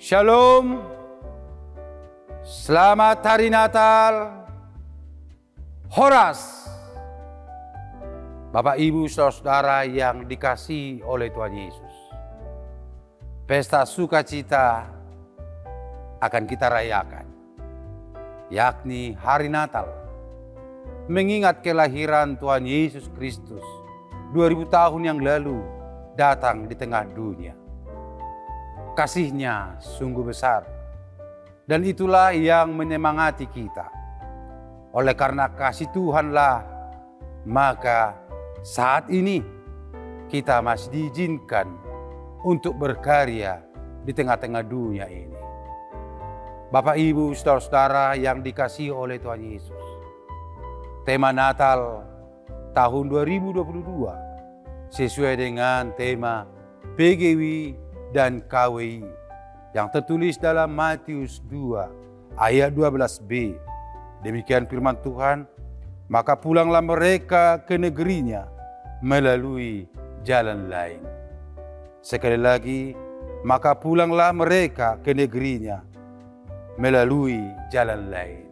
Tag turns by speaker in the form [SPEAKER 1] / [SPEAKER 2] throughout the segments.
[SPEAKER 1] Shalom, selamat hari Natal, Horas. Bapak, Ibu, Saudara-saudara yang dikasihi oleh Tuhan Yesus. Pesta sukacita akan kita rayakan, yakni hari Natal. Mengingat kelahiran Tuhan Yesus Kristus 2000 tahun yang lalu datang di tengah dunia. Kasih-Nya sungguh besar, dan itulah yang menyemangati kita. Oleh karena kasih Tuhanlah, maka saat ini kita masih diizinkan untuk berkarya di tengah-tengah dunia ini. Bapak, Ibu, Saudara-saudara yang dikasihi oleh Tuhan Yesus, tema Natal tahun 2022 sesuai dengan tema PGW dan KWI yang tertulis dalam Matius 2 ayat 12b. Demikian firman Tuhan, maka pulanglah mereka ke negerinya melalui jalan lain. Sekali lagi, maka pulanglah mereka ke negerinya melalui jalan lain.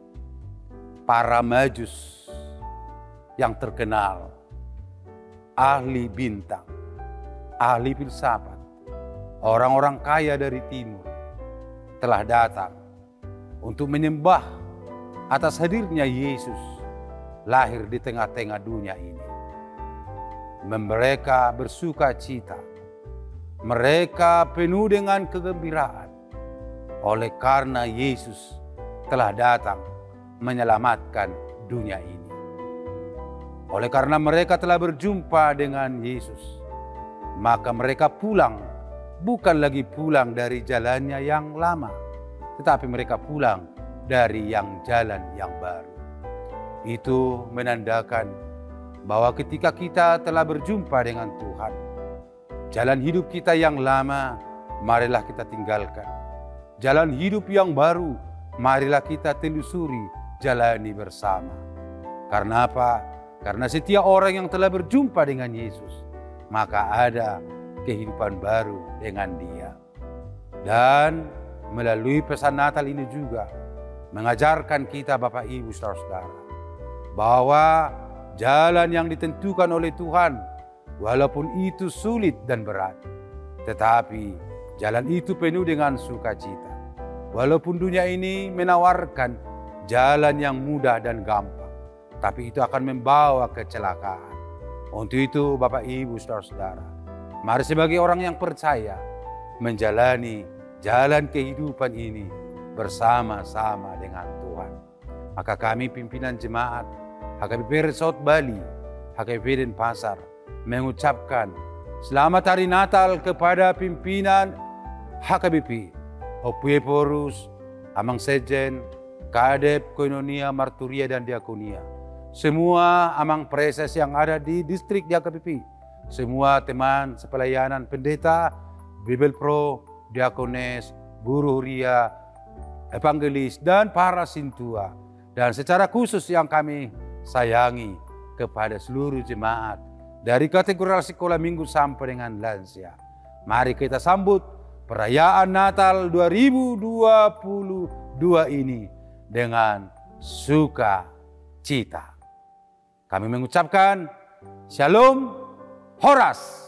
[SPEAKER 1] Para Majus yang terkenal, ahli bintang, ahli filsafat, orang-orang kaya dari timur telah datang untuk menyembah atas hadirnya Yesus lahir di tengah-tengah dunia ini. Mereka bersuka cita, mereka penuh dengan kegembiraan oleh karena Yesus telah datang menyelamatkan dunia ini. Oleh karena mereka telah berjumpa dengan Yesus, maka mereka pulang. Bukan lagi pulang dari jalannya yang lama, tetapi mereka pulang dari yang jalan yang baru. Itu menandakan bahwa ketika kita telah berjumpa dengan Tuhan, jalan hidup kita yang lama, marilah kita tinggalkan. Jalan hidup yang baru, marilah kita telusuri, jalani bersama. Karena apa? Karena setiap orang yang telah berjumpa dengan Yesus, maka ada kehidupan baru dengan Dia. Dan melalui pesan Natal ini juga mengajarkan kita, Bapak, Ibu, Saudara-saudara, bahwa jalan yang ditentukan oleh Tuhan, walaupun itu sulit dan berat, tetapi jalan itu penuh dengan sukacita. Walaupun dunia ini menawarkan jalan yang mudah dan gampang, tapi itu akan membawa kecelakaan. Untuk itu, Bapak, Ibu, Saudara-saudara, mari sebagai orang yang percaya menjalani jalan kehidupan ini bersama-sama dengan Tuhan. Maka kami pimpinan jemaat HKBP Resort Bali, HKBP Denpasar mengucapkan selamat hari Natal kepada pimpinan HKBP, Opue Porus, Amang Sejen, Kadep, Koinonia, Marturia, dan Diakonia. Semua Amang Preses yang ada di distrik di HKBP. Semua teman sepelayanan pendeta, Bible Pro, Diakones, Guru Huria, Evangelis, dan para sintua. Dan secara khusus yang kami sayangi kepada seluruh jemaat dari kategori sekolah minggu sampai dengan lansia. Mari kita sambut perayaan Natal 2022 ini dengan sukacita. Kami mengucapkan Shalom, Horas.